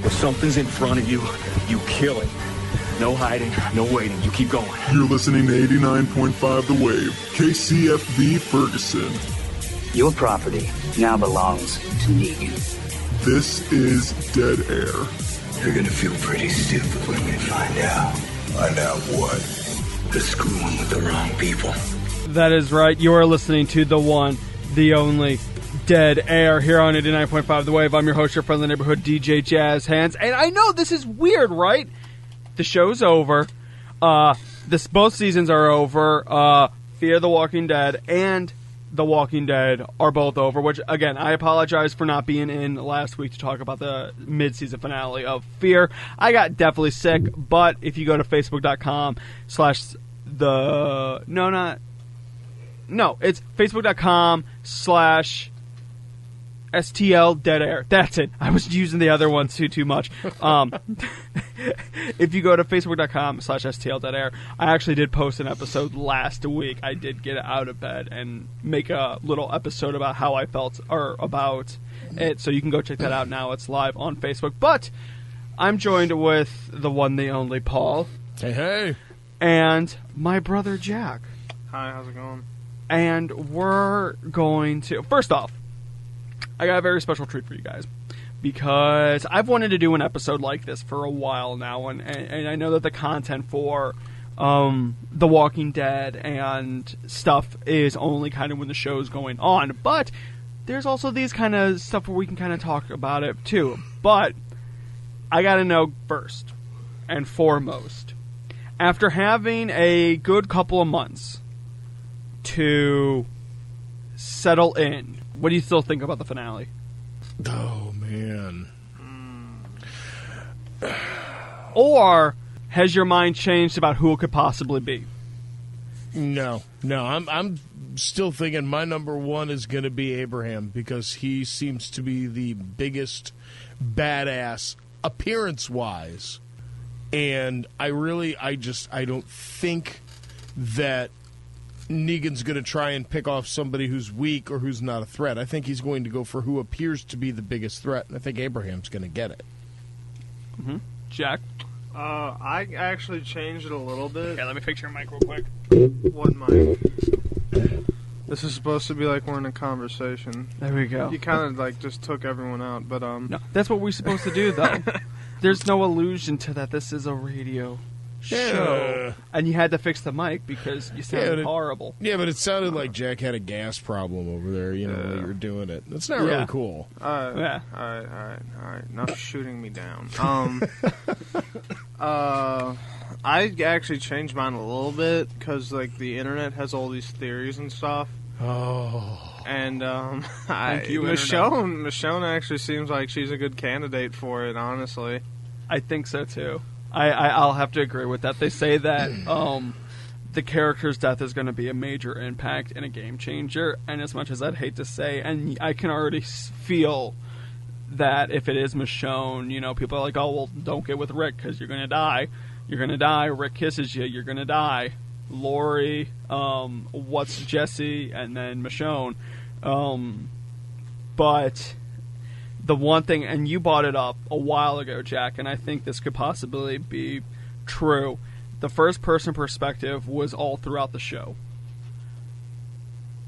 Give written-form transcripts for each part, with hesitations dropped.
If something's in front of you, you kill it. No hiding, no waiting. You keep going. You're listening to 89.5 The Wave, KCFV Ferguson. Your property now belongs to Negan. This is Dead Air. You're gonna feel pretty stupid when you find out. Find out what? They're screwing with the wrong people. That is right. You are listening to the one, the only Dead Air here on 89.5 The Wave. I'm your host, your friendly neighborhood DJ JazzHandss. And I know this is weird, right? The show's over. Both seasons are over. Fear the Walking Dead and The Walking Dead are both over, which, again, I apologize for not being in last week to talk about the mid-season finale of Fear. I got definitely sick, but if you go to facebook.com/ it's facebook.com/ STL Dead Air. That's it. I was using the other one too much. If you go to facebook.com/ STL Dead Air, I actually did post an episode last week. I did get out of bed and make a little episode about how I felt or about it. So you can go check that out now. It's live on Facebook. But I'm joined with the one, the only Paul. Hey. And my brother Jack. Hi, how's it going? And we're going to... First off, I got a very special treat for you guys, because I've wanted to do an episode like this for a while now, and I know that the content for The Walking Dead and stuff is only kind of when the show's going on, but there's also these kind of stuff where we can kind of talk about it too. But I gotta know first and foremost, after having a good couple of months to settle in, what do you still think about the finale? Oh, man. Or has your mind changed about who it could possibly be? No. I'm still thinking my number one is going to be Abraham, because he seems to be the biggest badass appearance-wise. And I don't think that Negan's going to try and pick off somebody who's weak or who's not a threat. I think he's going to go for who appears to be the biggest threat, and I think Abraham's going to get it. Mm-hmm. Jack? I actually changed it a little bit. Okay, let me fix your mic real quick. What mic? This is supposed to be like we're in a conversation. There we go. You kind of like just took everyone out, but No, that's what we're supposed to do, though. There's no allusion to that. This is a radio show. And you had to fix the mic because you sounded horrible. Yeah, but it sounded like Jack had a gas problem over there, while you were doing it. That's not really cool. All right. Not shooting me down. I actually changed mine a little bit because, like, the internet has all these theories and stuff. Oh. And Thank you, Michonne actually seems like she's a good candidate for it, honestly. I think so, too. I'll have to agree with that. They say that the character's death is going to be a major impact and a game changer, and as much as I'd hate to say, and I can already feel that if it is Michonne, people are like, oh, well, don't get with Rick because you're going to die. You're going to die. Rick kisses you. You're going to die. Lori, what's Jesse, and then Michonne. But the one thing, and you brought it up a while ago, Jack, and I think this could possibly be true. The first-person perspective was all throughout the show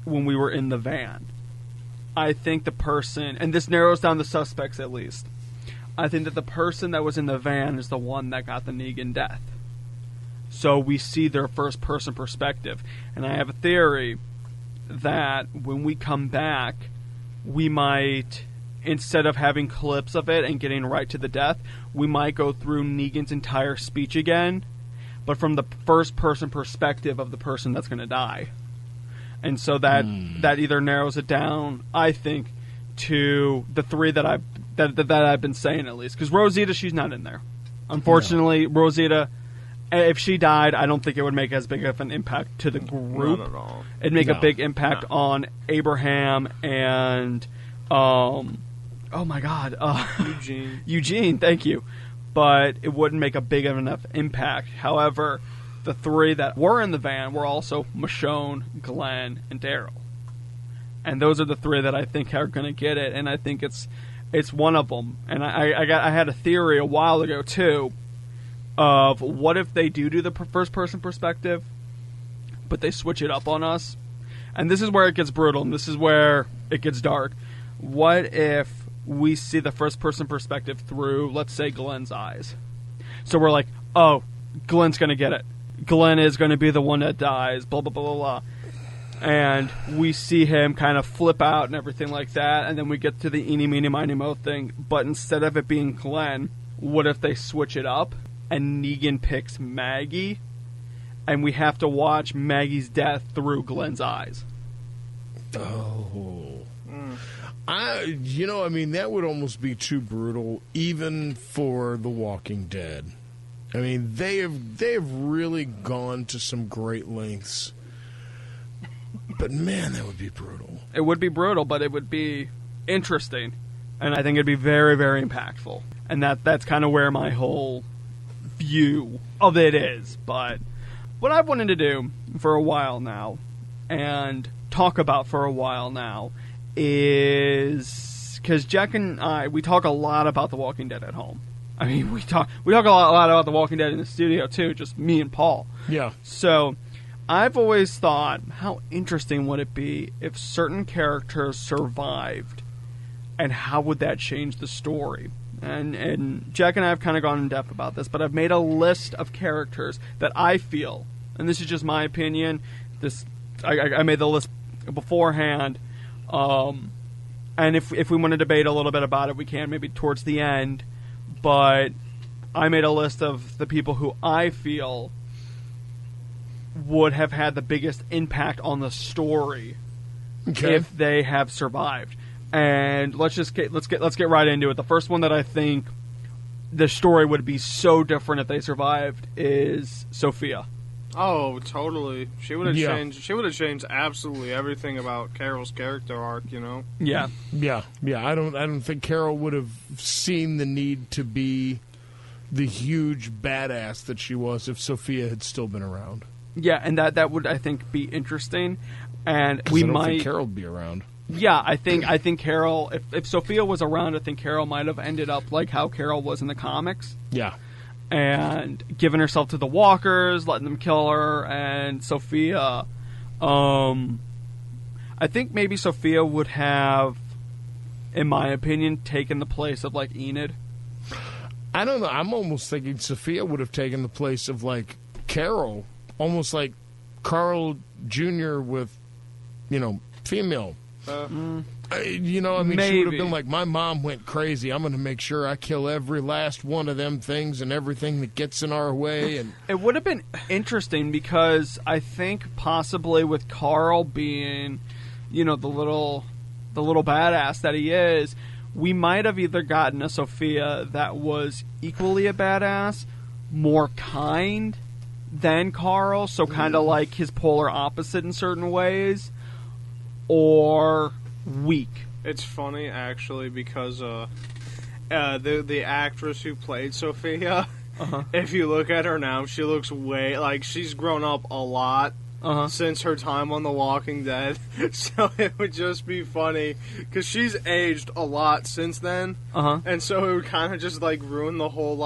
when we were in the van. I think the person, and this narrows down the suspects at least, I think that the person that was in the van is the one that got the Negan death. So we see their first-person perspective. And I have a theory that when we come back, we might, instead of having clips of it and getting right to the death, we might go through Negan's entire speech again, but from the first-person perspective of the person that's going to die. And so that either narrows it down, I think, to the three that I've been saying at least. Because Rosita, she's not in there. Unfortunately, no. Rosita, if she died, I don't think it would make as big of an impact to the group. Not at all. It'd make a big impact on Abraham and, oh my God. Eugene, thank you. But it wouldn't make a big enough impact. However, the three that were in the van were also Michonne, Glenn, and Daryl. And those are the three that I think are going to get it. And I think it's It's one of them, and I had a theory a while ago too, of what if they do the first person perspective, but they switch it up on us, and this is where it gets brutal, and this is where it gets dark. What if we see the first person perspective through, let's say, Glenn's eyes? So we're like, oh, Glenn's gonna get it. Glenn is gonna be the one that dies. Blah blah blah blah blah. And we see him kind of flip out and everything like that, and then we get to the eeny, meeny, miny, mo thing, but instead of it being Glenn, what if they switch it up, and Negan picks Maggie, and we have to watch Maggie's death through Glenn's eyes? Oh. That would almost be too brutal, even for The Walking Dead. I mean, they have really gone to some great lengths. But man, that would be brutal. It would be brutal, but it would be interesting. And I think it'd be very, very impactful. And that's kind of where my whole view of it is. But what I've wanted to do for a while now, and talk about for a while now, is... because Jack and I, we talk a lot about The Walking Dead at home. I mean, we talk a lot about The Walking Dead in the studio, too. Just me and Paul. Yeah. So... I've always thought, how interesting would it be if certain characters survived, and how would that change the story? And Jack and I have kind of gone in depth about this, but I've made a list of characters that I feel, and this is just my opinion, I made the list beforehand, and if we want to debate a little bit about it, we can maybe towards the end, but I made a list of the people who I feel would have had the biggest impact on the story if they have survived. And let's get right into it. The first one that I think the story would be so different if they survived is Sophia. Oh, totally. She would have changed. She would have changed absolutely everything about Carol's character arc. Yeah. I don't think Carol would have seen the need to be the huge badass that she was if Sophia had still been around. Yeah, and that would, I think, be interesting, and I don't think Carol would be around. Yeah, I think Carol. If Sophia was around, I think Carol might have ended up like how Carol was in the comics. Yeah, and giving herself to the walkers, letting them kill her, and Sophia. I think maybe Sophia would have, in my opinion, taken the place of like Enid. I don't know. I'm almost thinking Sophia would have taken the place of like Carol. Almost like Carl Jr. with, female. She would have been like, my mom went crazy. I'm going to make sure I kill every last one of them things and everything that gets in our way. And it would have been interesting because I think possibly with Carl being, the little badass that he is, we might have either gotten a Sophia that was equally a badass, more kind than Carl, so kind of like his polar opposite in certain ways, or weak. It's funny, actually, because the actress who played Sophia, if you look at her now, she looks she's grown up a lot since her time on The Walking Dead, so it would just be funny, because she's aged a lot since then, and so it would kind of just, ruin the whole,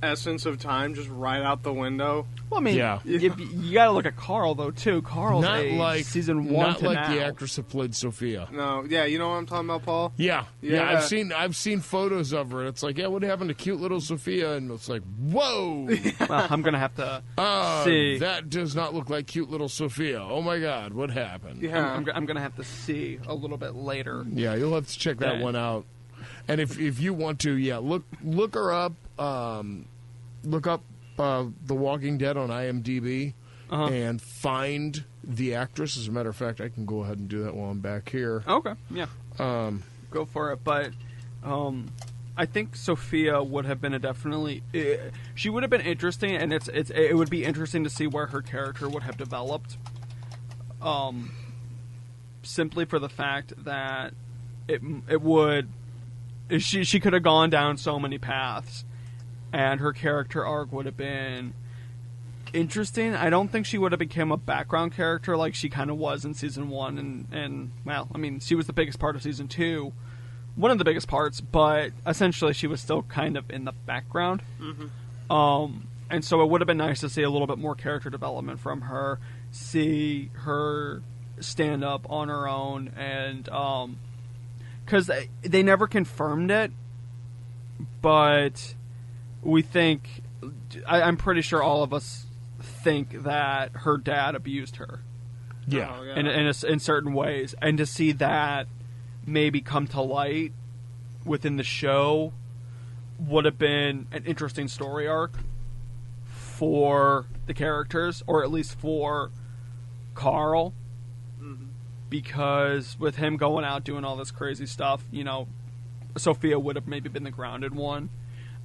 essence of time just right out the window. Well, I mean, you got to look at Carl though too. Carl's not age, like season 1 not to like now. the actress that played Sophia. No, you know what I'm talking about, Paul? Yeah. I've seen photos of her. And it's like, what happened to cute little Sophia? And it's like, whoa. Well, I'm gonna have to see. That does not look like cute little Sophia. Oh my God, what happened? Yeah, I'm gonna have to see a little bit later. Yeah, you'll have to check that one out. And if you want to, look her up. Look up The Walking Dead on IMDb and find the actress. As a matter of fact, I can go ahead and do that while I'm back here. Okay, yeah. Go for it. But I think Sophia would have been she would have been interesting, and it would be interesting to see where her character would have developed. Simply for the fact that she could have gone down so many paths. And her character arc would have been interesting. I don't think she would have become a background character like she kind of was in season 1. And well, I mean, she was the biggest part of season 2. one of the biggest parts, but essentially she was still kind of in the background. And so it would have been nice to see a little bit more character development from her, see her stand up on her own, and because they never confirmed it, but we think, I'm pretty sure all of us think that her dad abused her. Yeah. Oh, In certain ways, and to see that maybe come to light within the show would have been an interesting story arc for the characters, or at least for Carl, because with him going out doing all this crazy stuff, you know, Sophia would have maybe been the grounded one,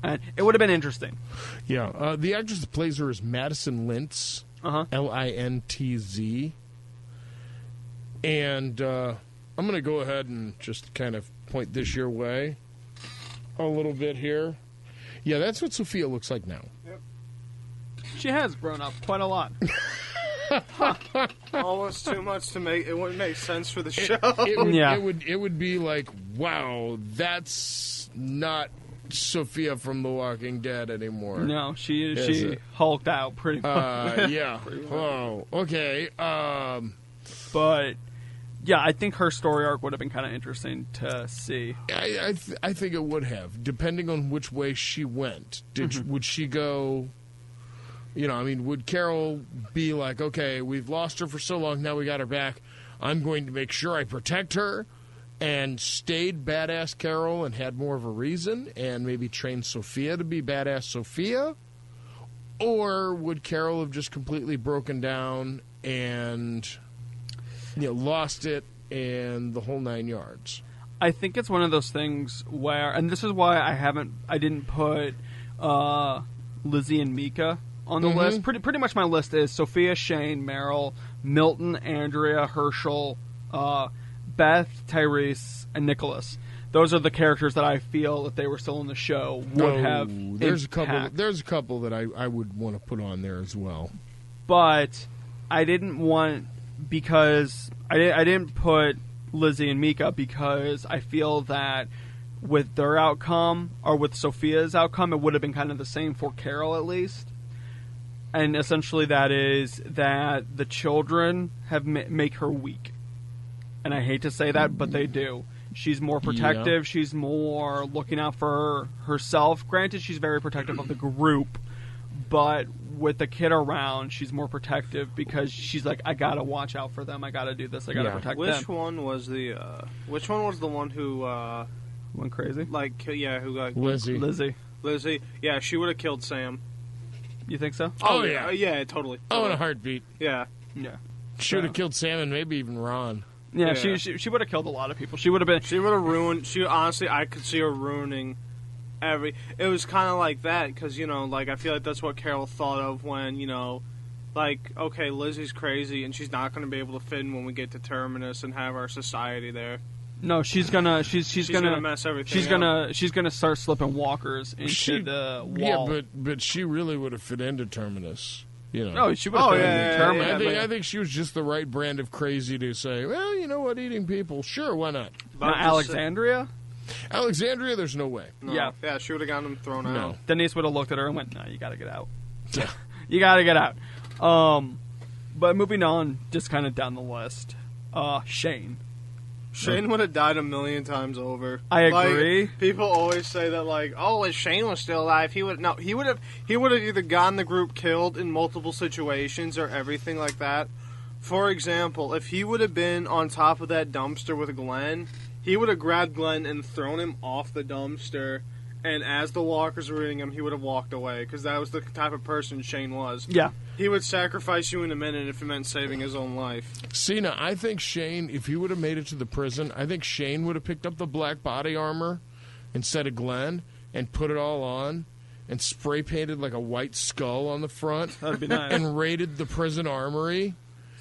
and it would have been interesting. Yeah, the actress that plays her is Madison Lintz, Lintz, and I'm going to go ahead and just kind of point this your way a little bit here. Yeah, that's what Sophia looks like now. She has grown up quite a lot. Almost too much to make it wouldn't make sense for the show. It would be like, wow, that's not Sophia from The Walking Dead anymore. No, she hulked out pretty much. Yeah. Oh, okay. But yeah, I think her story arc would have been kind of interesting to see. I think it would have, depending on which way she went. Would she go? You know, I mean, would Carol be like, okay, we've lost her for so long, now we got her back, I'm going to make sure I protect her, and stayed badass Carol and had more of a reason, and maybe trained Sophia to be badass Sophia? Or would Carol have just completely broken down and, you know, lost it and the whole 9 yards? I think it's one of those things where, and this is why I didn't put Lizzie and Mika on the list. Pretty much my list is Sophia, Shane, Meryl, Milton, Andrea, Herschel, Beth, Tyrese, and Nicholas. Those are the characters that I feel, if they were still in the show, would have There's impact. a couple that I would want to put on there as well. But I didn't want, because I didn't put Lizzie and Mika because I feel that with their outcome, or with Sophia's outcome, it would have been kind of the same for Carol at least. And essentially that is that the children have make her weak. And I hate to say that, but they do. She's more protective. Yeah. She's more looking out for herself. Granted, she's very protective of the group. But with the kid around, she's more protective because she's like, I gotta watch out for them. I gotta do this. I gotta protect them. Which one was the one who went crazy? Who got Lizzie. Yeah, she would have killed Sam. You think so? Oh yeah, yeah, totally. Oh, in a heartbeat. Yeah. She would have killed Sam and maybe even Ron. Yeah. She would have killed a lot of people. She would have been. She would have ruined. Honestly, I could see her ruining every. It was kind of like that because I feel like that's what Carol thought of when okay, Lizzie's crazy and she's not going to be able to fit in when we get to Terminus and have our society there. No, she's gonna mess everything up. She's gonna start slipping walkers into the wall. Yeah, but she really would have fit into Terminus. No, she would have fit into Terminus. I think she was just the right brand of crazy to say, well, you know what, eating people, sure, why not? Not Alexandria? Alexandria, there's no way. No. Yeah, she would have gotten him thrown out. Denise would have looked at her and went, no, you gotta get out. Yeah. You gotta get out. But moving on, just kind of down the list, Shane. Shane would have died a million times over. I agree. People always say that, if Shane was still alive, he would have either gotten the group killed in multiple situations or everything like that. For example, if he would have been on top of that dumpster with Glenn, he would have grabbed Glenn and thrown him off the dumpster, and as the walkers were eating him, he would have walked away, because that was the type of person Shane was. Yeah. He would sacrifice you in a minute if it meant saving his own life. See, now, I think Shane, if he would have made it to the prison, I think Shane would have picked up the black body armor instead of Glenn and put it all on and spray painted like a white skull on the front. That'd be nice. And raided the prison armory.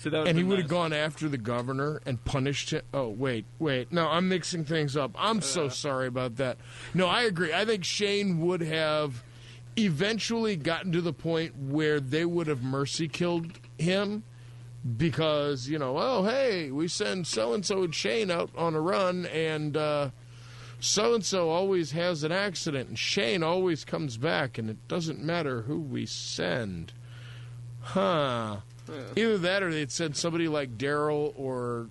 And he would have gone after the governor and punished him. Oh, wait. No, I'm mixing things up. I'm so sorry about that. No, I agree. I think Shane would have eventually gotten to the point where they would have mercy killed him because, oh, hey, we send so-and-so and Shane out on a run and so-and-so always has an accident, and Shane always comes back, and it doesn't matter who we send. Huh. Either that or they'd send somebody like Daryl or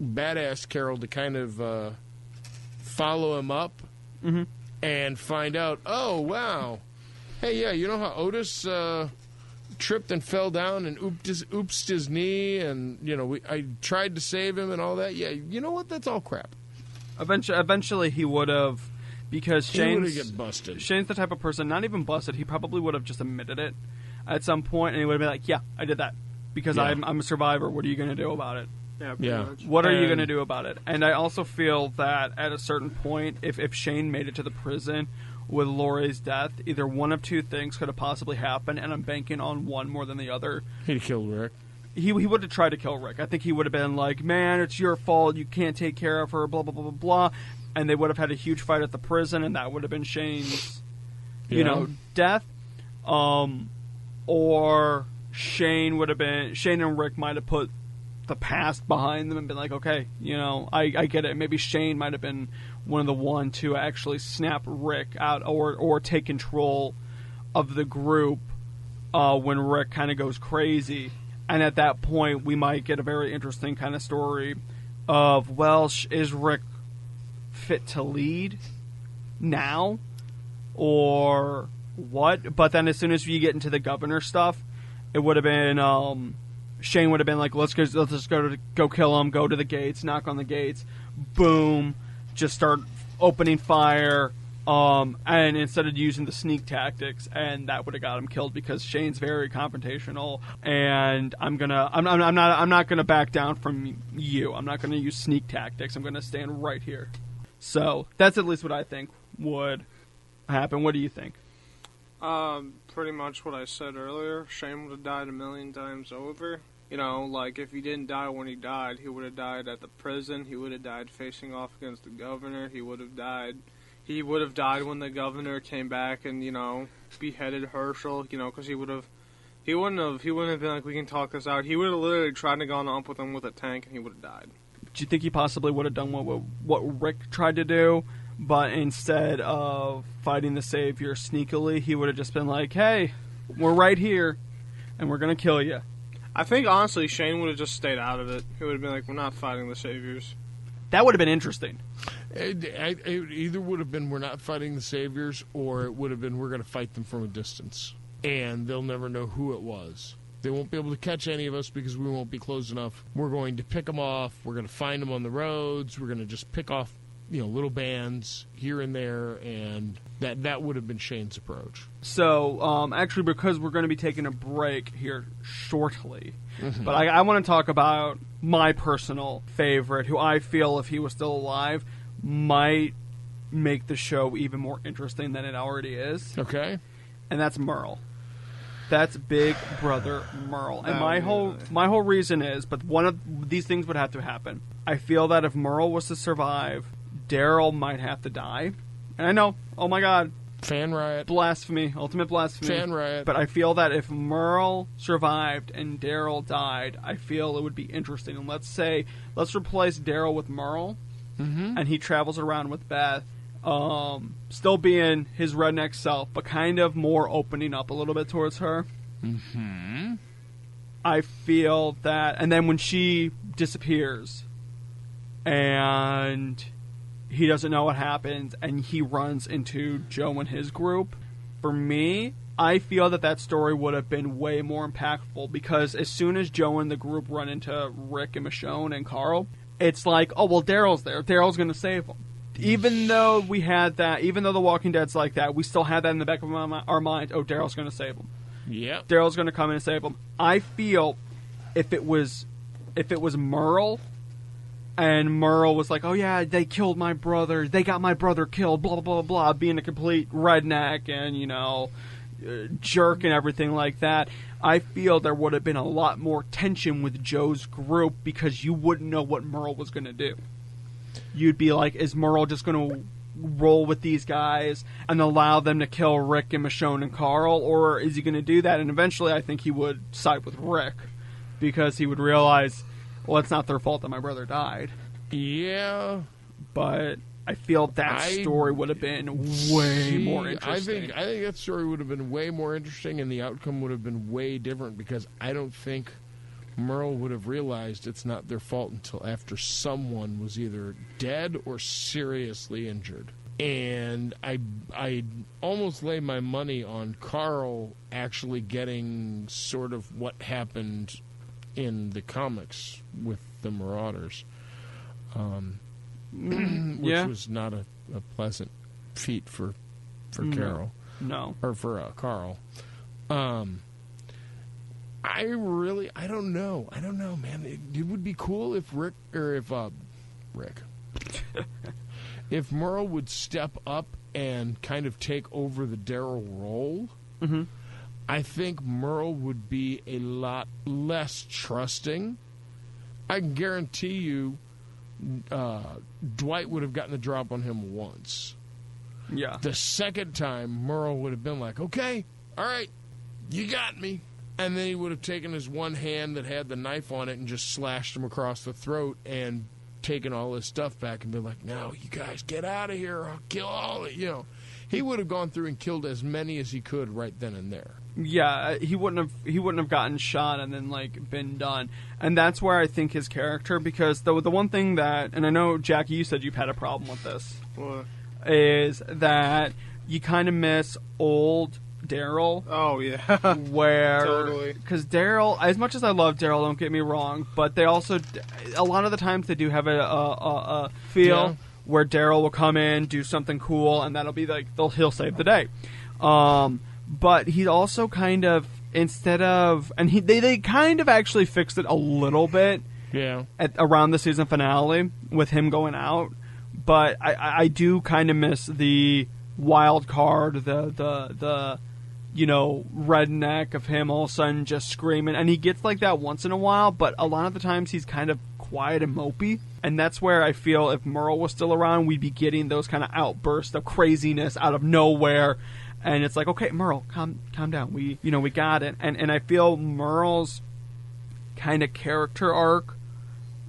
Badass Carol to kind of follow him up and find out, oh, wow. Hey, yeah, you know how Otis tripped and fell down and oopsed his knee, and, you know, I tried to save him and all that? Yeah, you know what? That's all crap. Eventually he would have, because Shane's get busted. Shane's the type of person, not even busted, he probably would have just admitted it at some point, and he would have been like, yeah, I did that, because I'm a survivor. What are you going to do about it? Yeah, much. What are you going to do about it? And I also feel that at a certain point, if Shane made it to the prison with Laurie's death, either one of two things could have possibly happened, and I'm banking on one more than the other. He'd killed Rick. He would have tried to kill Rick. I think he would have been like, man, it's your fault. You can't take care of her, blah, blah, blah, blah, blah. And they would have had a huge fight at the prison, and that would have been Shane's, death. Or Shane and Rick might have put the past behind them and been like, okay, I get it. Maybe Shane might have been one of the one to actually snap Rick out or take control of the group when Rick kind of goes crazy. And at that point, we might get a very interesting kind of story of, well, is Rick fit to lead now? Or what? But then as soon as you get into the governor stuff, it would have been, Shane would have been like, let's just go kill him, go to the gates, knock on the gates, boom, just start opening fire. And instead of using the sneak tactics, and that would have got him killed because Shane's very confrontational, and I'm not gonna back down from you. I'm not gonna use sneak tactics. I'm gonna stand right here. So that's at least what I think would happen. What do you think? Pretty much what I said earlier. Shane would have died a million times over. Like if he didn't die when he died, he would have died at the prison. He would have died facing off against the governor. He would have died when the governor came back and, beheaded Herschel, because he wouldn't have been like, we can talk this out. He would have literally tried to go up with him with a tank, and he would have died. Do you think he possibly would have done what Rick tried to do, but instead of fighting the Savior sneakily, he would have just been like, hey, we're right here, and we're going to kill you? I think, honestly, Shane would have just stayed out of it. He would have been like, we're not fighting the Saviors. That would have been interesting. It either would have been we're not fighting the Saviors, or it would have been we're going to fight them from a distance. And they'll never know who it was. They won't be able to catch any of us because we won't be close enough. We're going to pick them off. We're going to find them on the roads. We're going to just pick off, little bands here and there. And that would have been Shane's approach. So, actually, because we're going to be taking a break here shortly, but I want to talk about my personal favorite, who I feel, if he was still alive, might make the show even more interesting than it already is. Okay. And that's Merle. That's Big Brother Merle. And my whole reason is, but one of these things would have to happen. I feel that if Merle was to survive, Daryl might have to die. And I know, oh my God, fan riot, blasphemy, ultimate blasphemy, fan riot. But I feel that if Merle survived and Daryl died, I feel it would be interesting. And let's replace Daryl with Merle, and he travels around with Beth, still being his redneck self, but kind of more opening up a little bit towards her. I feel that, and then when she disappears, and he doesn't know what happens, and he runs into Joe and his group. For me, I feel that story would have been way more impactful, because as soon as Joe and the group run into Rick and Michonne and Carl, it's like, oh, well, Daryl's there. Daryl's going to save them. Even though we had that, even though The Walking Dead's like that, we still had that in the back of our mind. Oh, Daryl's going to save them. Yeah. Daryl's going to come in and save them. I feel if it was Merle, and Merle was like, oh yeah, they killed my brother, they got my brother killed, blah, blah, blah, blah, being a complete redneck and, jerk and everything like that, I feel there would have been a lot more tension with Joe's group, because you wouldn't know what Merle was going to do. You'd be like, is Merle just going to roll with these guys and allow them to kill Rick and Michonne and Carl, or is he going to do that? And eventually I think he would side with Rick, because he would realize, well, it's not their fault that my brother died. Yeah. But I feel that story would have been way more interesting. I think that story would have been way more interesting, and the outcome would have been way different, because I don't think Merle would have realized it's not their fault until after someone was either dead or seriously injured. And I almost lay my money on Carl actually getting sort of what happened in the comics with the Marauders. Which was not a pleasant feat for Carol. No. Or for Carl. I don't know. I don't know, man. It would be cool if if Merle would step up and kind of take over the Daryl role. Mm-hmm. I think Merle would be a lot less trusting. I can guarantee you Dwight would have gotten the drop on him once. Yeah. The second time, Merle would have been like, okay, all right, you got me. And then he would have taken his one hand that had the knife on it and just slashed him across the throat and taken all his stuff back and been like, no, you guys get out of here. I'll kill all of you. He would have gone through and killed as many as he could right then and there. Yeah, he wouldn't have gotten shot and then been done. And that's where I think his character, because the one thing that, and I know Jackie, you said you've had a problem with this. What? Is that you kind of miss old Daryl. Oh yeah, where totally. Because Daryl, as much as I love Daryl, don't get me wrong, but they also a lot of the times they do have a feel where Daryl will come in, do something cool, and that'll be like he'll save the day. But he also kind of, instead of, and they kind of actually fixed it a little bit. Yeah. Around the season finale with him going out, but I do kind of miss the wild card, the redneck of him all of a sudden just screaming, and he gets like that once in a while, but a lot of the times he's kind of quiet and mopey, and that's where I feel if Merle was still around, we'd be getting those kind of outbursts of craziness out of nowhere, and it's like, okay, Merle, calm down, we got it, and I feel Merle's kind of character arc.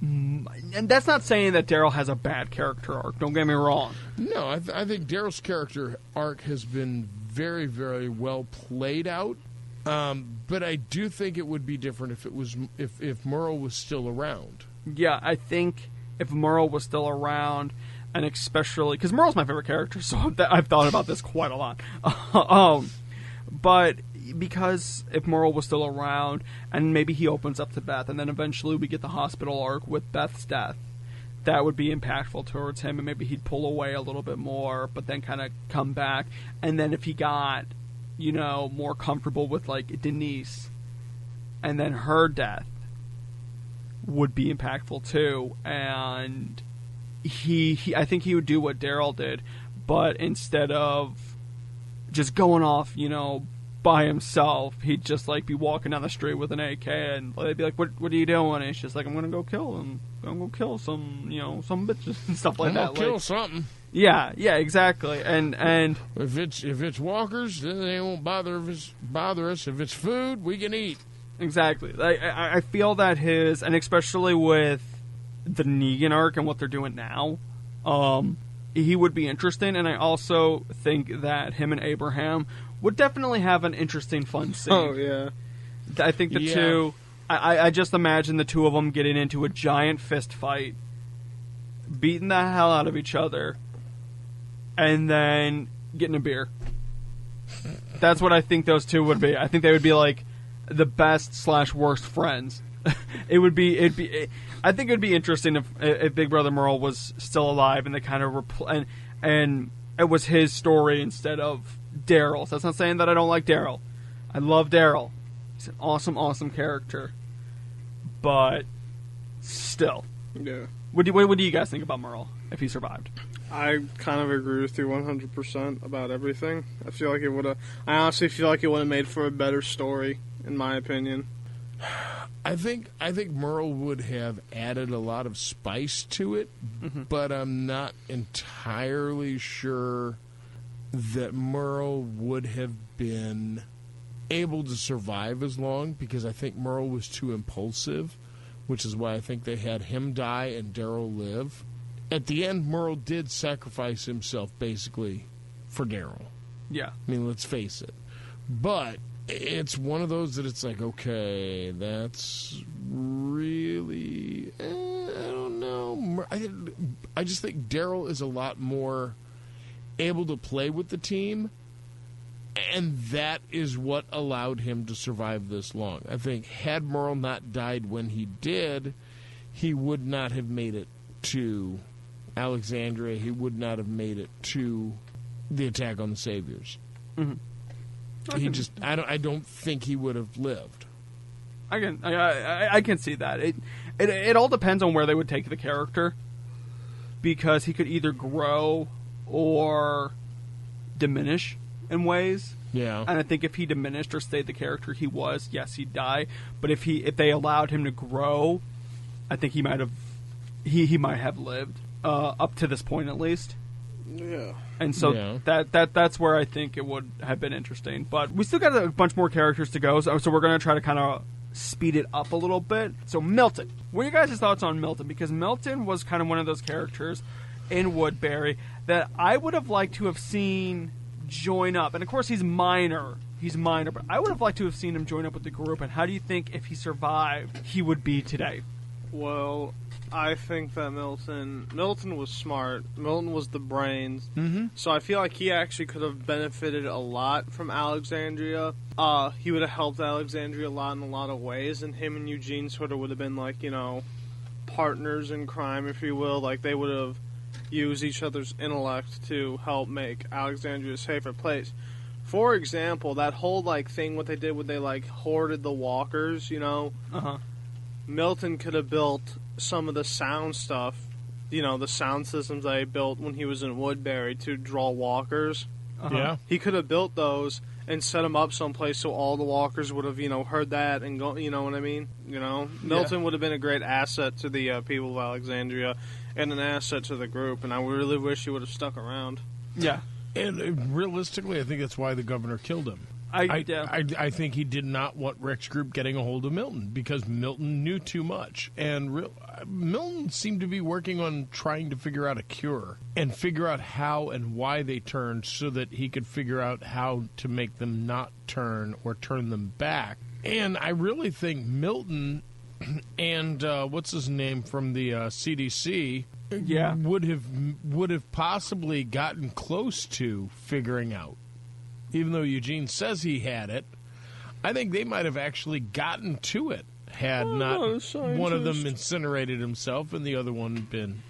And that's not saying that Daryl has a bad character arc. Don't get me wrong. No, I think Daryl's character arc has been very, very well played out. But I do think it would be different if Merle was still around. Yeah, I think if Merle was still around, and especially because Merle's my favorite character, so I've thought about this quite a lot. But because if Merle was still around, and maybe he opens up to Beth, and then eventually we get the hospital arc with Beth's death, that would be impactful towards him, and maybe he'd pull away a little bit more, but then kind of come back. And then if he got, more comfortable with, like, Denise, and then her death would be impactful too. And I think he would do what Daryl did, but instead of just going off, by himself, he'd just be walking down the street with an AK, and they'd be like, "What are you doing?" And he's just like, "I'm gonna go kill him. I'm gonna kill some bitches and stuff like that." I'm gonna kill something. Yeah, exactly. And if it's walkers, then they won't bother us. If it's food, we can eat. Exactly. I feel that and especially with the Negan arc and what they're doing now, he would be interesting. And I also think that him and Abraham would definitely have an interesting, fun scene. Oh, yeah. I think the two... I just imagine the two of them getting into a giant fist fight, beating the hell out of each other, and then getting a beer. That's what I think those two would be. I think they would be, like, the best/worst friends. I think it would be interesting if Big Brother Merle was still alive, and they kind of... and it was his story instead of Daryl's. That's not saying that I don't like Daryl. I love Daryl. He's an awesome, awesome character. But still. Yeah. What do you guys think about Merle if he survived? I kind of agree with you 100% about everything. I honestly feel like it would have made for a better story, in my opinion. I think Merle would have added a lot of spice to it, but I'm not entirely sure that Merle would have been able to survive as long, because I think Merle was too impulsive, which is why I think they had him die and Daryl live. at the end, Merle did sacrifice himself, basically, for Daryl. Yeah. I mean, let's face it. But it's one of those that it's like, okay, that's really... I don't know. I just think Daryl is a lot more able to play with the team, and that is what allowed him to survive this long. I think had Merle not died when he did, he would not have made it to Alexandria. He would not have made it to the attack on the Saviors. Mm-hmm. I don't think he would have lived. I can see that. It all depends on where they would take the character, because he could either grow or diminish in ways. Yeah. And I think if he diminished or stayed the character he was, yes, he'd die. But if they allowed him to grow, I think he might have lived up to this point at least. Yeah. And so that's where I think it would have been interesting. But we still got a bunch more characters to go, so we're going to try to kind of speed it up a little bit. So Milton. What are your guys' thoughts on Milton? Because Milton was kind of one of those characters in Woodbury that I would have liked to have seen join up. And of course he's minor, but I would have liked to have seen him join up with the group. And how do you think, if he survived, he would be today? Well, I think that Milton was smart. Milton was the brains. Mm-hmm. So I feel like he actually could have benefited a lot from Alexandria. He would have helped Alexandria a lot in a lot of ways, and him and Eugene sort of would have been like, partners in crime, if you will. Like, they would have used each other's intellect to help make Alexandria a safer place. For example, that whole, thing what they did when they, hoarded the walkers, Uh-huh. Milton could have built some of the sound stuff, the sound systems that he built when he was in Woodbury to draw walkers. Uh-huh. Yeah. He could have built those and set them up someplace so all the walkers would have, heard that and go, you know what I mean? Milton would have been a great asset to the people of Alexandria and an asset to the group, and I really wish he would have stuck around. Yeah. And realistically, I think that's why the governor killed him. I think he did not want Rick's group getting a hold of Milton, because Milton knew too much. And Milton seemed to be working on trying to figure out a cure and figure out how and why they turned, so that he could figure out how to make them not turn or turn them back. And I really think Milton and what's his name from the CDC would have possibly gotten close to figuring out. Even though Eugene says he had it, I think they might have actually gotten to it had not one of them incinerated himself and the other one been,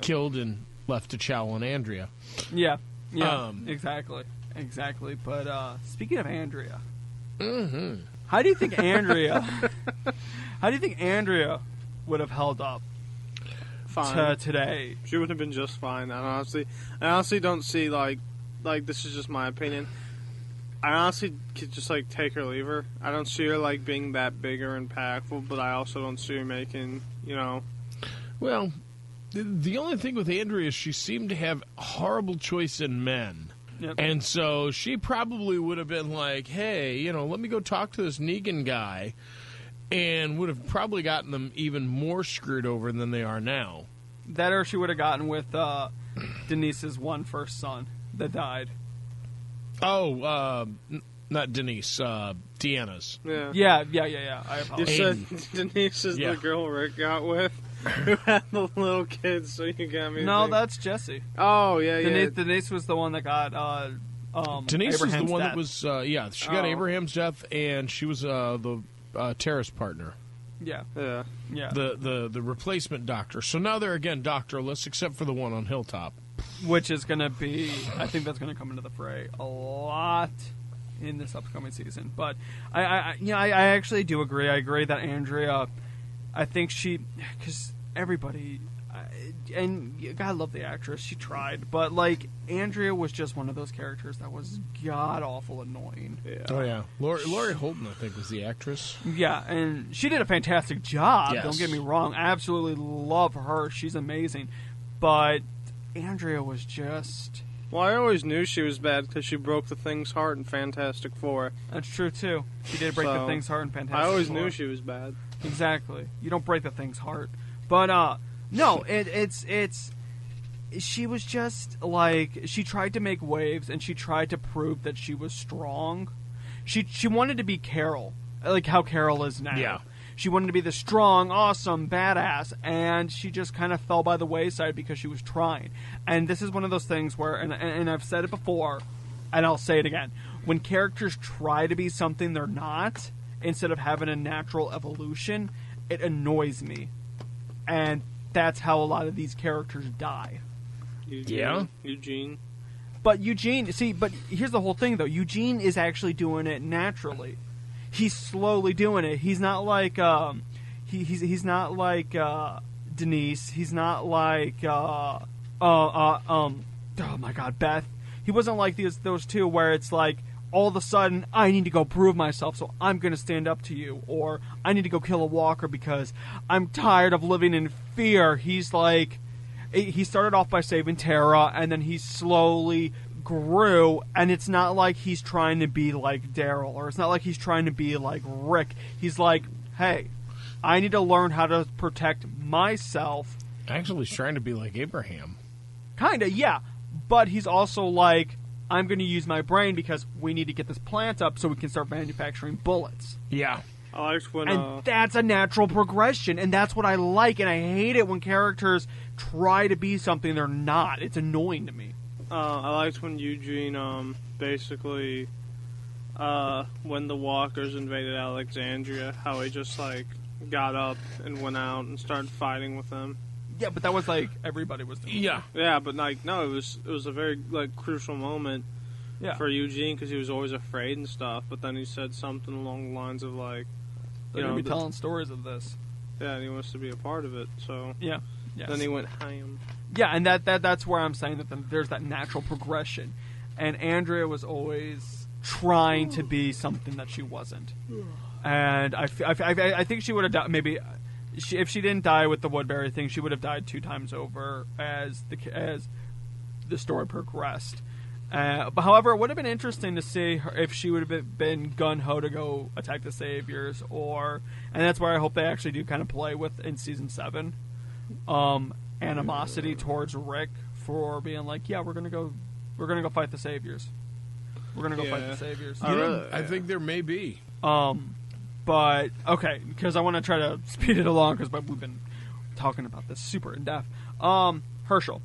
killed and left to Chow and Andrea. Yeah, exactly. But speaking of Andrea, how do you think Andrea would have held up Fine. Today? She would have been just fine. I honestly don't see this is just my opinion. I honestly could just take her or leave her. I don't see her being that big or impactful, but I also don't see her making, Well, the only thing with Andrea is she seemed to have a horrible choice in men. Yep. And so she probably would have been like, hey, let me go talk to this Negan guy, and would have probably gotten them even more screwed over than they are now. That, or she would have gotten with Denise's first son that died. Oh, not Denise, Deanna's. Yeah. Yeah. I apologize. You said Denise is the girl Rick got with, who had the little kids, so you got me. No, that's Jesse. Oh, yeah. Denise was the one that got Denise Abraham's was the one death. that was, she got Abraham's death, and she was the terrorist partner. Yeah. The replacement doctor. So now they're again doctorless, except for the one on Hilltop. Which is going to be, I think that's going to come into the fray a lot in this upcoming season. But I actually do agree. I agree that Andrea, I think because everybody, and God love the actress, she tried, but Andrea was just one of those characters that was god awful annoying. Yeah. Oh yeah, Laurie Holden, I think, was the actress. Yeah, and she did a fantastic job. Yes. Don't get me wrong. I absolutely love her. She's amazing, but Andrea was just... Well, I always knew she was bad because she broke the Thing's heart in Fantastic Four. That's true, too. She did break the Thing's heart in Fantastic Four. I always knew she was bad. Exactly. You don't break the Thing's heart. But No, it's she was just like, she tried to make waves and she tried to prove that she was strong. She wanted to be Carol, like how Carol is now. Yeah. She wanted to be the strong, awesome, badass, and she just kind of fell by the wayside because she was trying. And this is one of those things where, and I've said it before, and I'll say it again, when characters try to be something they're not, instead of having a natural evolution, it annoys me. And that's how a lot of these characters die. Eugene. But Eugene, see, but here's the whole thing, though. Eugene is actually doing it naturally. He's slowly doing it. He's not like, he's not like, Denise. He's not like, oh my God, Beth. He wasn't like those two where it's like, all of a sudden, I need to go prove myself, so I'm going to stand up to you. Or, I need to go kill a walker because I'm tired of living in fear. He's like, he started off by saving Tara, and then he slowly grew, and it's not like he's trying to be like Daryl, or it's not like he's trying to be like Rick. He's like, hey, I need to learn how to protect myself. Actually, he's trying to be like Abraham. Kinda, yeah. But he's also like, I'm going to use my brain because we need to get this plant up so we can start manufacturing bullets. Yeah. I liked when, and that's a natural progression, and that's what I like, and I hate it when characters try to be something they're not. It's annoying to me. I liked when Eugene, basically, when the walkers invaded Alexandria, how he just, like, got up and went out and started fighting with them. Yeah, but that was like everybody was doing. Yeah. Yeah, but like no, it was a very like crucial moment for Eugene because he was always afraid and stuff. But then he said something along the lines of like, you know, be telling stories of this. Yeah, and he wants to be a part of it. So yeah, yes. Then he went ham. Yeah, and that's where I'm saying that there's that natural progression, and Andrea was always trying to be something that she wasn't, and I think she would have died maybe. If she didn't die with the Woodbury thing, she would have died 2 times over as the story progressed. But however, it would have been interesting to see her, if she would have been gun-ho to go attack the Saviors, and that's where I hope they actually do kind of play with in season 7, animosity towards Rick for being like, yeah, we're gonna go fight the Saviors. We're gonna go fight the Saviors. I think there may be. But, okay, because I want to try to speed it along, because we've been talking about this super in-depth. Herschel.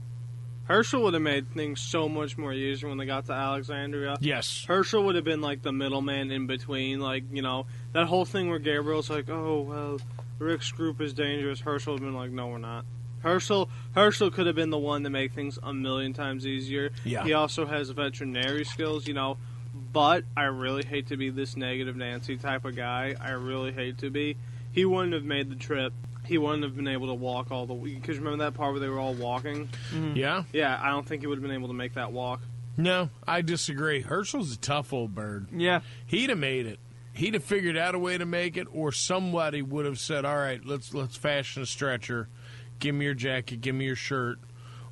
Herschel would have made things so much more easier when they got to Alexandria. Yes. Herschel would have been, like, the middleman in between. Like, you know, that whole thing where Gabriel's like, oh, well, Rick's group is dangerous. Herschel would have been like, no, we're not. Herschel could have been the one to make things a million times easier. Yeah. He also has veterinary skills, you know. But I really hate to be this negative Nancy type of guy. I really hate to be. He wouldn't have made the trip. He wouldn't have been able to walk all the way. Because remember that part where they were all walking? Mm-hmm. Yeah? Yeah, I don't think he would have been able to make that walk. No, I disagree. Herschel's a tough old bird. Yeah. He'd have made it. He'd have figured out a way to make it, or somebody would have said, all right, let's fashion a stretcher. Give me your jacket. Give me your shirt.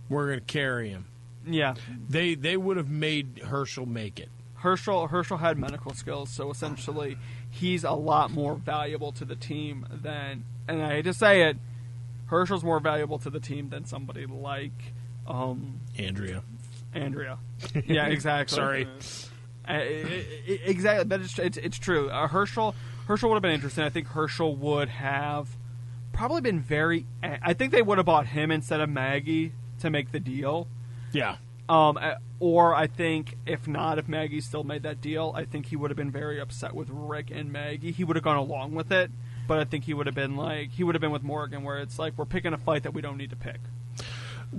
We're going to carry him. Yeah. They would have made Herschel make it. Herschel had medical skills, so essentially he's a lot more valuable to the team than, and I hate to say it, Herschel's more valuable to the team than somebody like Andrea. Yeah, exactly. Sorry. Exactly, but it's true. Herschel would have been interesting. I think Herschel would have probably been very. I think they would have bought him instead of Maggie to make the deal. Yeah. Or I think if Maggie still made that deal, I think he would have been very upset with Rick and Maggie. He would have gone along with it, but I think he would have been with Morgan, where it's like, we're picking a fight that we don't need to pick.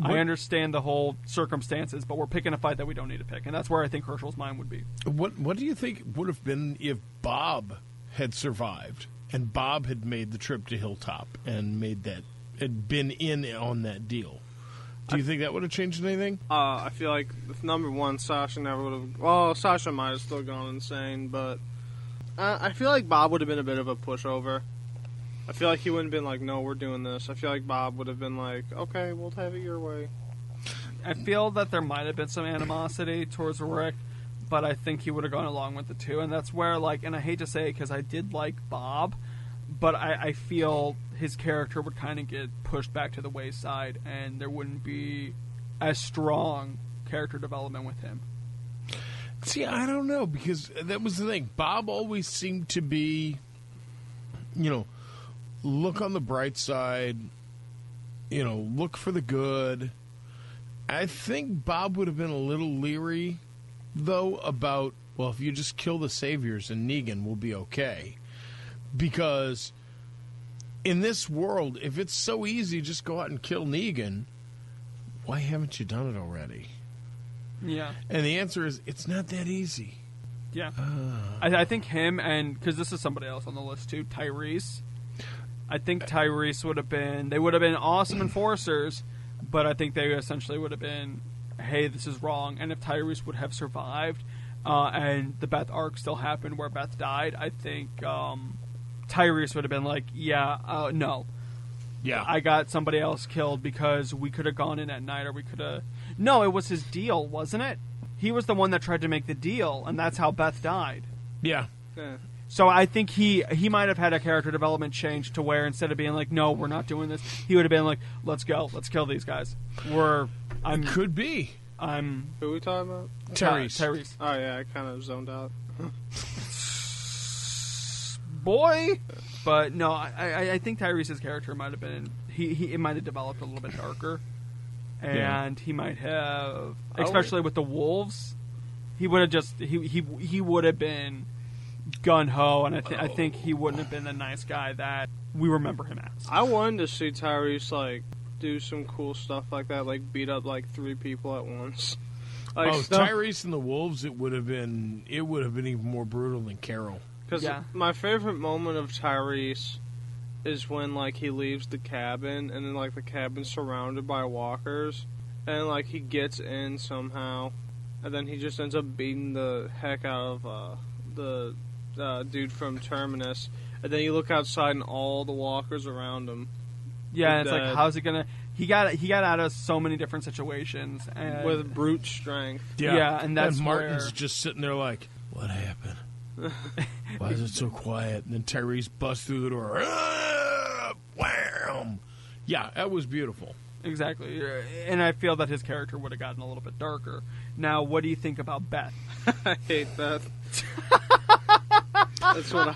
I understand the whole circumstances, but we're picking a fight that we don't need to pick, and that's where I think Herschel's mind would be. What do you think would have been if Bob had survived and Bob had made the trip to Hilltop and had been in on that deal? Do you think that would have changed anything? I feel like, number one, Sasha never would have... Well, Sasha might have still gone insane, but... I feel like Bob would have been a bit of a pushover. I feel like he wouldn't have been like, no, we're doing this. I feel like Bob would have been like, okay, we'll have it your way. I feel that there might have been some animosity towards Rick, but I think he would have gone along with it too. And that's where, like, and I hate to say it because I did like Bob, but I feel his character would kind of get pushed back to the wayside, and there wouldn't be as strong character development with him. See, I don't know, because that was the thing. Bob always seemed to be, look on the bright side, look for the good. I think Bob would have been a little leery, though, about, well, if you just kill the saviors and Negan will be okay. Because in this world, if it's so easy, just go out and kill Negan, why haven't you done it already? Yeah. And the answer is, it's not that easy. Yeah. I think him and, because this is somebody else on the list too, Tyrese. I think Tyrese would have been awesome enforcers, but I think they essentially would have been, hey, this is wrong. And if Tyrese would have survived, and the Beth arc still happened where Beth died, I think Tyrese would have been like, no. Yeah. I got somebody else killed because we could have gone in at night, or we could have... No, it was his deal, wasn't it? He was the one that tried to make the deal, and that's how Beth died. Yeah. So I think he might have had a character development change to where instead of being like, no, we're not doing this, he would have been like, let's go, let's kill these guys. Could be. Who are we talking about? Tyrese. Oh yeah, I kind of zoned out. Boy. But no, I think Tyrese's character might have been, it might have developed a little bit darker. And he might have, especially with the wolves, he would have just, he would have been gun-ho, and I think he wouldn't have been the nice guy that we remember him as. I wanted to see Tyrese, like, do some cool stuff like that, like beat up, like, 3 people at once. Like, Tyrese and the wolves, it would have been even more brutal than Carol. Because my favorite moment of Tyrese is when, like, he leaves the cabin, and then, like, the cabin's surrounded by walkers, and, like, he gets in somehow, and then he just ends up beating the heck out of the dude from Terminus, and then you look outside and all the walkers around him. Yeah, it's like, how's he gonna... He got out of so many different situations. And with brute strength. Yeah, and that's Martin's just sitting there like, what happened? Why is it so quiet? And then Tyrese busts through the door. Wham! Yeah, that was beautiful. Exactly. And I feel that his character would have gotten a little bit darker. Now, what do you think about Beth? I hate Beth. That's what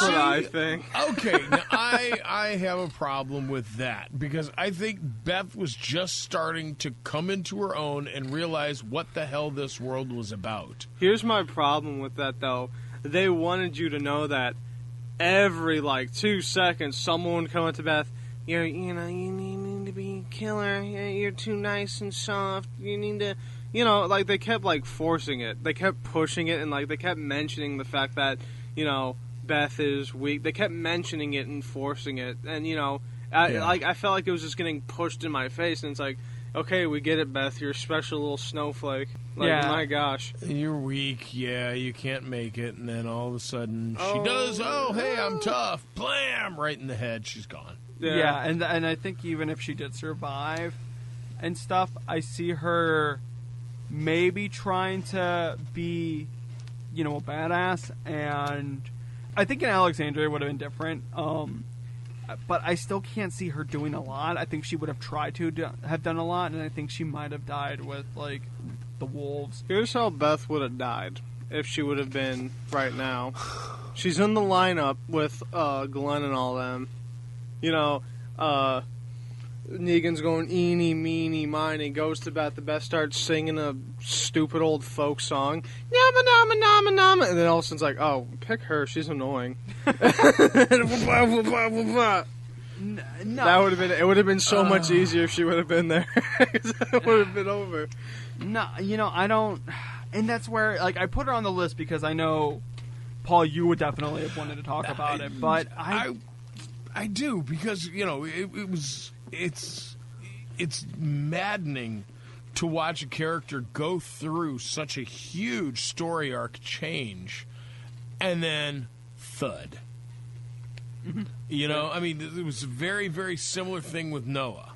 I think. Okay, now I have a problem with that because I think Beth was just starting to come into her own and realize what the hell this world was about. Here's my problem with that, though. They wanted you to know that every, 2 seconds, someone would come up to Beth, you need to be a killer, you're too nice and soft, you need to... they kept, forcing it. They kept pushing it, and, they kept mentioning the fact that, Beth is weak. They kept mentioning it and forcing it. And, I felt like it was just getting pushed in my face, and it's like, okay, we get it, Beth. You're a special little snowflake. My gosh. You're weak, you can't make it, and then all of a sudden she does, hey, I'm tough. Blam! Right in the head, she's gone. Yeah, and I think even if she did survive and stuff, I see her... maybe trying to be, a badass, and I think in Alexandria it would have been different, but I still can't see her doing a lot. I think she would have tried to have done a lot, and I think she might have died with, the wolves. Here's how Beth would have died if she would have been right now. She's in the lineup with Glenn and all them. Negan's going eeny, meeny, miny, goes to Beth. The Beth starts singing a stupid old folk song. Nama, nama, nama, nama. And then all of a sudden it's like, oh, pick her. She's annoying. No. That would have been, it would have been so much easier if she would have been there. It would have been over. No, I don't, and that's where, I put her on the list because I know, Paul, you would definitely have wanted to talk about it, but I do, because, it's maddening to watch a character go through such a huge story arc change and then thud. Mm-hmm. It was a very, very similar thing with Noah.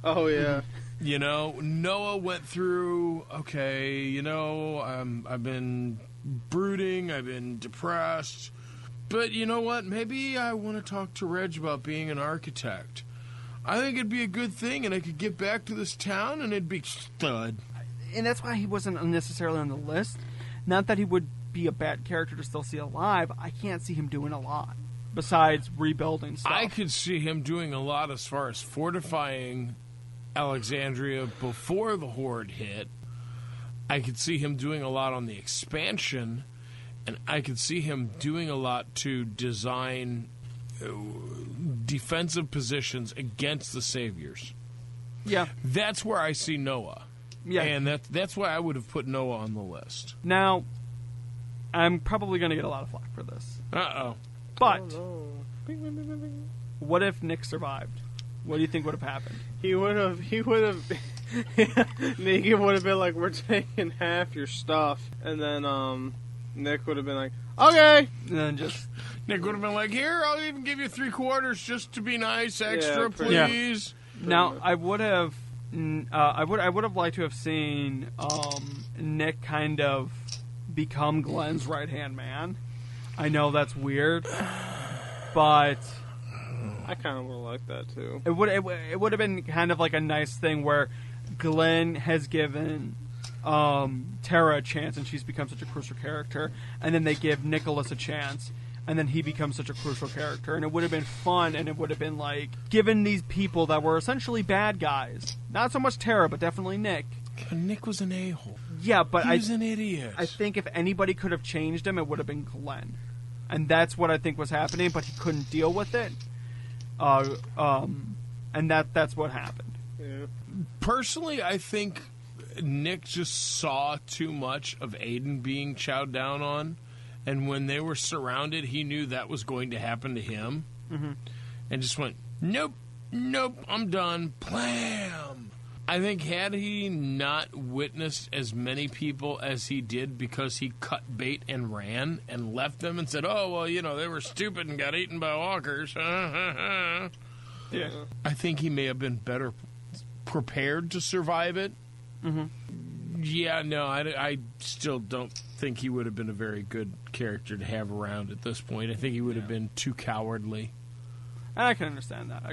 Oh, yeah. Noah went through, okay, I've been brooding, I've been depressed, But you know what? Maybe I want to talk to Reg about being an architect. I think it'd be a good thing, and I could get back to this town, and it'd be stud. And that's why he wasn't necessarily on the list. Not that he would be a bad character to still see alive. I can't see him doing a lot besides rebuilding stuff. I could see him doing a lot as far as fortifying Alexandria before the Horde hit. I could see him doing a lot on the expansion, and I could see him doing a lot to design defensive positions against the Saviors. Yeah. That's where I see Noah. Yeah. And that's why I would have put Noah on the list. Now, I'm probably going to get a lot of flack for this. Uh-oh. But, what if Nick survived? What do you think would have happened? He would have, Negan would have been like, we're taking half your stuff. And then, Nick would have been like, okay! And then just... Nick would have been like, here, I'll even give you 3/4 just to be nice, extra, please. Yeah. Now, I would have... I would have liked to have seen Nick kind of become Glenn's right-hand man. I know that's weird, but I kind of would have liked that too. It would have been kind of like a nice thing where Glenn has given Tara a chance, and she's become such a crucial character, and then they give Nicholas a chance, and then he becomes such a crucial character, and it would have been fun, and it would have been like given these people that were essentially bad guys, not so much Tara, but definitely Nick. Nick was an a-hole. Yeah, but he was an idiot. I think if anybody could have changed him, it would have been Glenn, and that's what I think was happening. But he couldn't deal with it, and that's what happened. Yeah. Personally, I think Nick just saw too much of Aiden being chowed down on. And when they were surrounded, he knew that was going to happen to him. Mm-hmm. And just went, nope, I'm done. Blam! I think had he not witnessed as many people as he did because he cut bait and ran and left them and said, oh, well, they were stupid and got eaten by walkers. Yeah. I think he may have been better prepared to survive it. Mm-hmm. Yeah, no, I still don't think he would have been a very good character to have around at this point. I think he would have been too cowardly. I can understand that.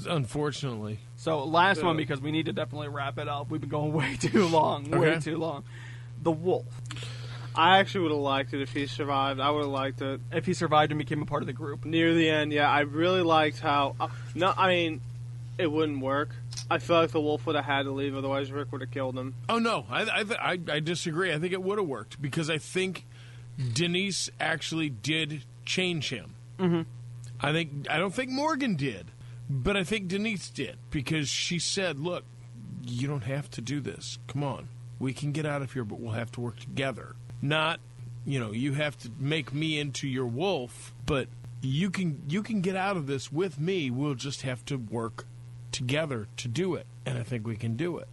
Unfortunately. So, last one, because we need to definitely wrap it up. We've been going way too long. Way too long. The Wolf. I actually would have liked it if he survived. I would have liked it. If he survived and became a part of the group. Near the end, yeah. I really liked how... it wouldn't work. I feel like the Wolf would have had to leave, otherwise Rick would have killed him. Oh, no. I disagree. I think it would have worked, because I think Denise actually did change him. Mm-hmm. I don't think Morgan did, but I think Denise did, because she said, look, you don't have to do this. Come on. We can get out of here, but we'll have to work together. Not, you have to make me into your wolf, but you can get out of this with me. We'll just have to work together to do it, and I think we can do it.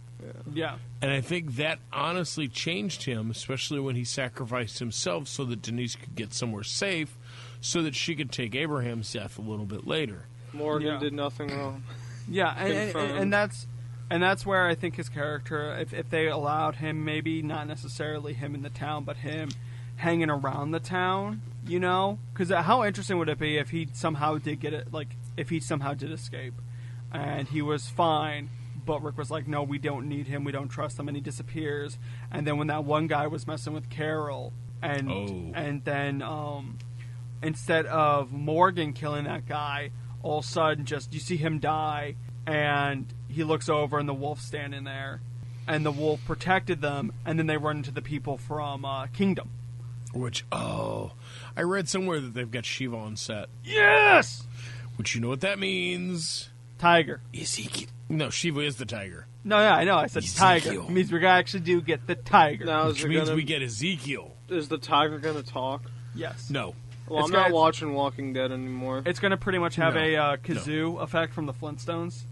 Yeah. And I think that honestly changed him, especially when he sacrificed himself so that Denise could get somewhere safe, so that she could take Abraham's death a little bit later. Morgan did nothing wrong. Yeah, and that's where I think his character, if they allowed him, maybe not necessarily him in the town, but him hanging around the town, because how interesting would it be if he somehow did get it, like if he somehow did escape, and he was fine, but Rick was like, no, we don't need him, we don't trust him, and he disappears. And then when that one guy was messing with Carol, and then instead of Morgan killing that guy, all of a sudden just you see him die, and he looks over and the wolf's standing there, and the wolf protected them, and then they run into the people from Kingdom. Which, I read somewhere that they've got Shiva on set. Yes! Which, you know what that means? Tiger. Ezekiel. No, Shiva is the tiger. No, yeah, I know. I said Ezekiel. Tiger. It means we actually do get the tiger. Now, which means we get Ezekiel. Is the tiger going to talk? Yes. No. Well, I'm not watching Walking Dead anymore. It's going to pretty much have a kazoo effect from the Flintstones.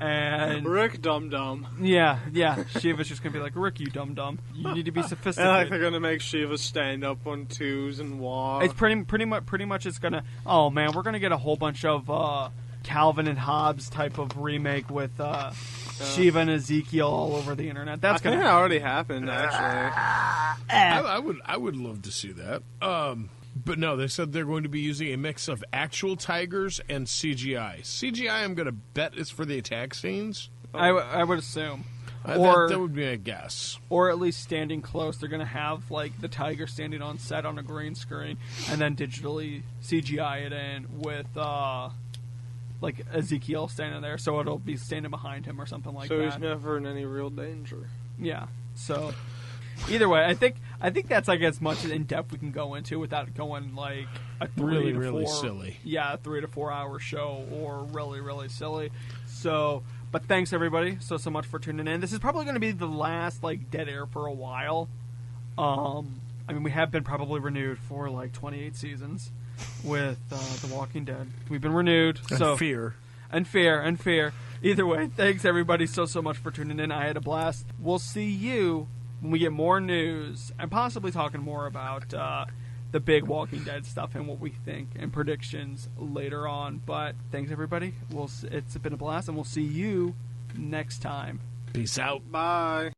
And Rick Dum Dum. Yeah. Shiva's just going to be like, Rick, you dum dum. You need to be sophisticated. And like they're going to make Shiva stand up on twos and walk. It's pretty much it's going to... Oh, man, we're going to get a whole bunch of Calvin and Hobbes type of remake with Shiva and Ezekiel all over the internet. That's it already happened, actually. I would love to see that. But no, they said they're going to be using a mix of actual tigers and CGI. CGI, I'm going to bet, is for the attack scenes. I would assume. That would be a guess. Or at least standing close. They're going to have, like, the tiger standing on set on a green screen and then digitally CGI it in with, like, Ezekiel standing there. So it'll be standing behind him or something like that. So he's never in any real danger. Yeah. So, either way, I think that's, like, as much in depth we can go into without going, like, a 3 to 4... silly. Yeah, a 3 to 4 hour show or really, really silly. So... But thanks, everybody, so much for tuning in. This is probably going to be the last, like, dead air for a while. I mean, we have been probably renewed for, like, 28 seasons with The Walking Dead. We've been renewed. And Fear. And Fear. Either way, thanks, everybody, so much for tuning in. I had a blast. We'll see you when we get more news and possibly talking more about the big Walking Dead stuff and what we think and predictions later on. But thanks, everybody. It's been a blast, and we'll see you next time. Peace out. Bye.